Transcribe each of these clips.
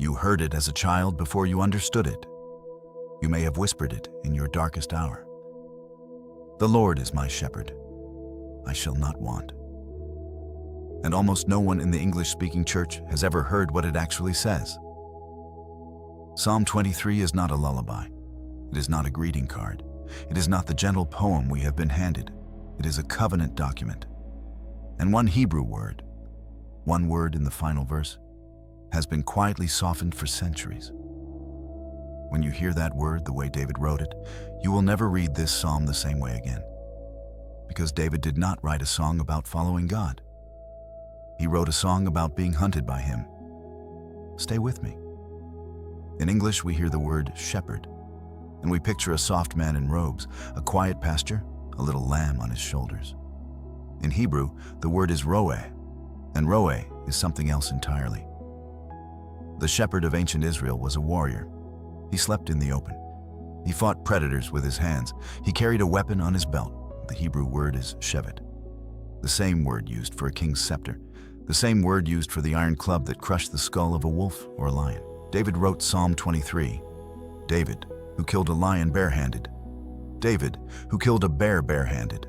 You heard it as a child before you understood it. You may have whispered it in your darkest hour. The Lord is my shepherd. I shall not want. And almost no one in the English-speaking church has ever heard what it actually says. Psalm 23 is not a lullaby. It is not a greeting card. It is not the gentle poem we have been handed. It is a covenant document. And one Hebrew word, one word in the final verse, has been quietly softened for centuries. When you hear that word the way David wrote it, you will never read this psalm the same way again. Because David did not write a song about following God. He wrote a song about being hunted by him. Stay with me. In English, we hear the word shepherd, and we picture a soft man in robes, a quiet pasture, a little lamb on his shoulders. In Hebrew, the word is roeh, and roeh is something else entirely. The shepherd of ancient Israel was a warrior. He slept in the open. He fought predators with his hands. He carried a weapon on his belt. The Hebrew word is shevet, the same word used for a king's scepter, the same word used for the iron club that crushed the skull of a wolf or a lion. David wrote Psalm 23. David, who killed a lion barehanded. David, who killed a bear barehanded.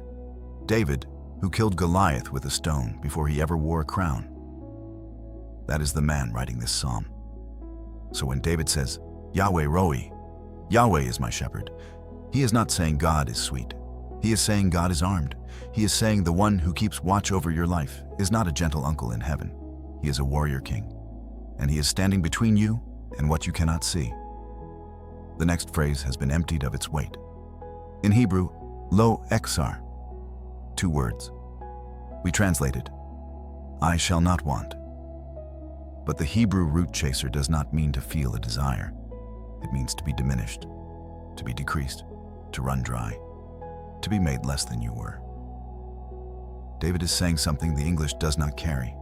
David, who killed Goliath with a stone before he ever wore a crown. That is the man writing this psalm. So when David says, Yahweh Roi, Yahweh is my shepherd, he is not saying God is sweet. He is saying God is armed. He is saying the one who keeps watch over your life is not a gentle uncle in heaven. He is a warrior king, and he is standing between you and what you cannot see. The next phrase has been emptied of its weight. In Hebrew, lo exar, 2 words. We translate it, I shall not want. But the Hebrew root chaser does not mean to feel a desire. It means to be diminished, to be decreased, to run dry, to be made less than you were. David is saying something the English does not carry.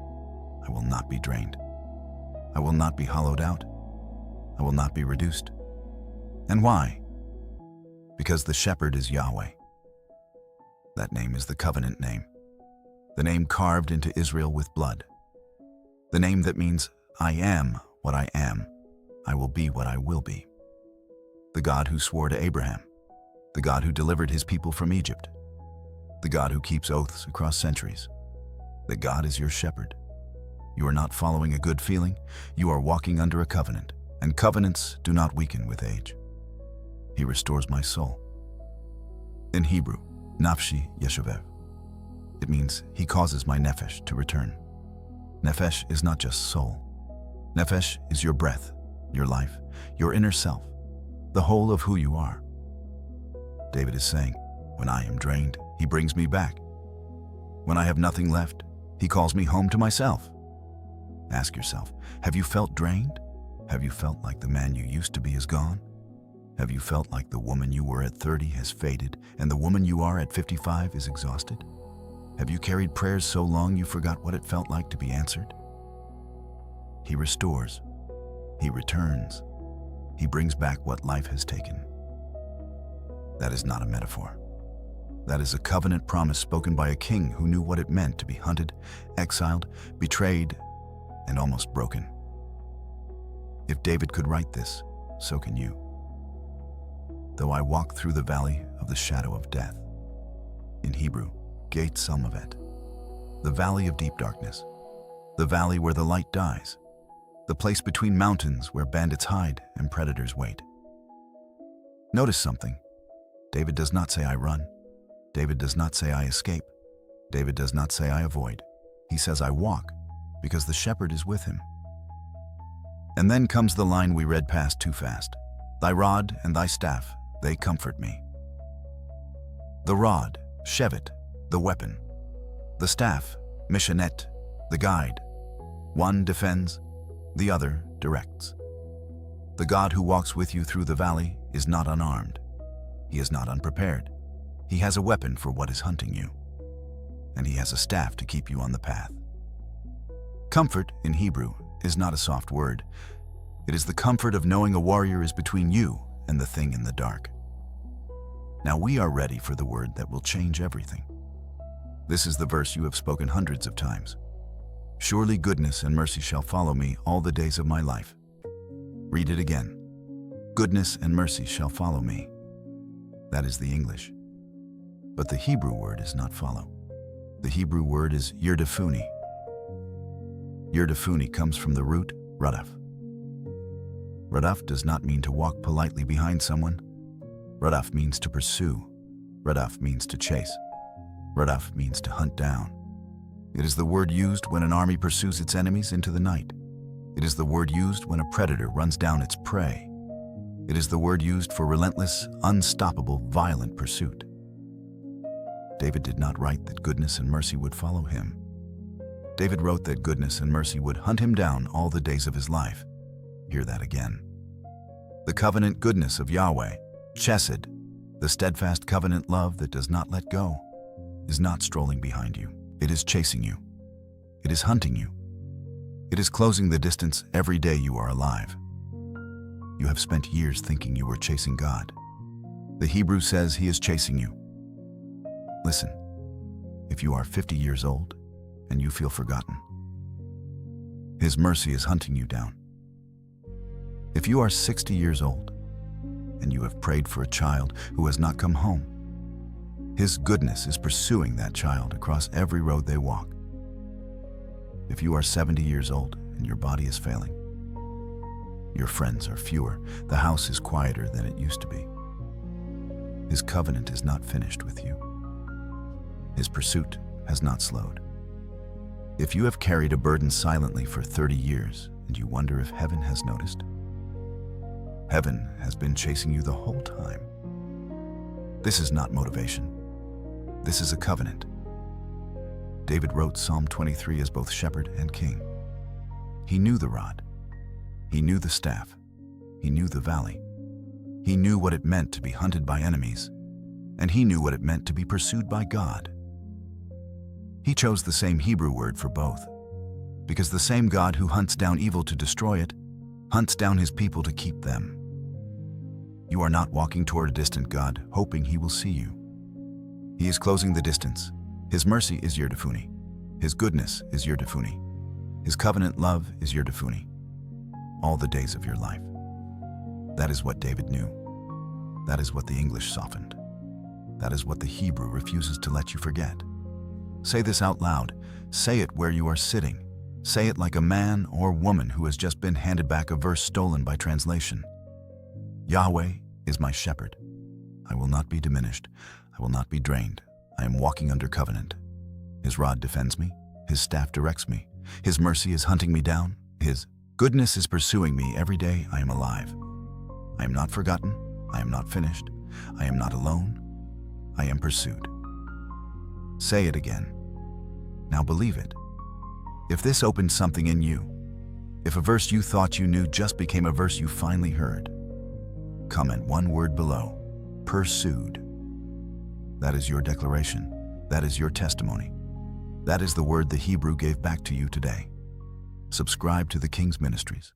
I will not be drained. I will not be hollowed out. I will not be reduced. And why? Because the shepherd is Yahweh. That name is the covenant name, the name carved into Israel with blood, the name that means I am what I am, I will be what I will be. The God who swore to Abraham, the God who delivered his people from Egypt, the God who keeps oaths across centuries. That God is your shepherd. You are not following a good feeling, you are walking under a covenant, and covenants do not weaken with age. He restores my soul. In Hebrew, nafshi yeshuvev. It means he causes my nefesh to return. Nefesh is not just soul. Nefesh is your breath, your life, your inner self, the whole of who you are. David is saying, when I am drained, he brings me back. When I have nothing left, he calls me home to myself. Ask yourself, have you felt drained? Have you felt like the man you used to be is gone? Have you felt like the woman you were at 30 has faded and the woman you are at 55 is exhausted? Have you carried prayers so long you forgot what it felt like to be answered? He restores. He returns. He brings back what life has taken. That is not a metaphor. That is a covenant promise spoken by a king who knew what it meant to be hunted, exiled, betrayed, and almost broken. If David could write this, so can you. Though I walk through the valley of the shadow of death. In Hebrew, Gate Salmavet, the valley of deep darkness, the valley where the light dies, the place between mountains where bandits hide and predators wait. Notice something. David does not say I run. David does not say I escape. David does not say I avoid. He says I walk, because the shepherd is with him. And then comes the line we read past too fast. Thy rod and thy staff, they comfort me. The rod, shevet, the weapon. The staff, mishanet, the guide. One defends, the other directs. The God who walks with you through the valley is not unarmed. He is not unprepared. He has a weapon for what is hunting you. And he has a staff to keep you on the path. Comfort, in Hebrew, is not a soft word. It is the comfort of knowing a warrior is between you and the thing in the dark. Now we are ready for the word that will change everything. This is the verse you have spoken hundreds of times. Surely goodness and mercy shall follow me all the days of my life, Read it again. Goodness and mercy shall follow me. That is the English. But the Hebrew word is not follow. The Hebrew word is yerdafuni. Yerdafuni comes from the root radaf. Radaf does not mean to walk politely behind someone. Radaf means to pursue. Radaf means to chase. Radaf means to hunt down. It is the word used when an army pursues its enemies into the night. It is the word used when a predator runs down its prey. It is the word used for relentless, unstoppable, violent pursuit. David did not write that goodness and mercy would follow him. David wrote that goodness and mercy would hunt him down all the days of his life. Hear that again. The covenant goodness of Yahweh, Chesed, the steadfast covenant love that does not let go, is not strolling behind you. It is chasing you. It is hunting you. It is closing the distance every day you are alive. You have spent years thinking you were chasing God. The Hebrew says he is chasing you. Listen, if you are 50 years old and you feel forgotten, his mercy is hunting you down. If you are 60 years old and you have prayed for a child who has not come home, his goodness is pursuing that child across every road they walk. If you are 70 years old and your body is failing, your friends are fewer, the house is quieter than it used to be, his covenant is not finished with you. His pursuit has not slowed. If you have carried a burden silently for 30 years and you wonder if heaven has noticed, heaven has been chasing you the whole time. This is not motivation. This is a covenant. David wrote Psalm 23 as both shepherd and king. He knew the rod. He knew the staff. He knew the valley. He knew what it meant to be hunted by enemies, and he knew what it meant to be pursued by God. He chose the same Hebrew word for both, because the same God who hunts down evil to destroy it, hunts down his people to keep them. You are not walking toward a distant God, hoping he will see you. He is closing the distance. His mercy is yerdafuni. His goodness is yerdafuni. His covenant love is yerdafuni. All the days of your life. That is what David knew. That is what the English softened. That is what the Hebrew refuses to let you forget. Say this out loud. Say it where you are sitting. Say it like a man or woman who has just been handed back a verse stolen by translation. Yahweh is my shepherd. I will not be diminished. I will not be drained. I am walking under covenant. His rod defends me. His staff directs me. His mercy is hunting me down. His goodness is pursuing me every day I am alive. I am not forgotten. I am not finished. I am not alone. I am pursued. Say it again. Now believe it. If this opened something in you, if a verse you thought you knew just became a verse you finally heard, comment one word below: pursued. That is your declaration. That is your testimony. That is the word the Hebrew gave back to you today. Subscribe to the King's Ministries.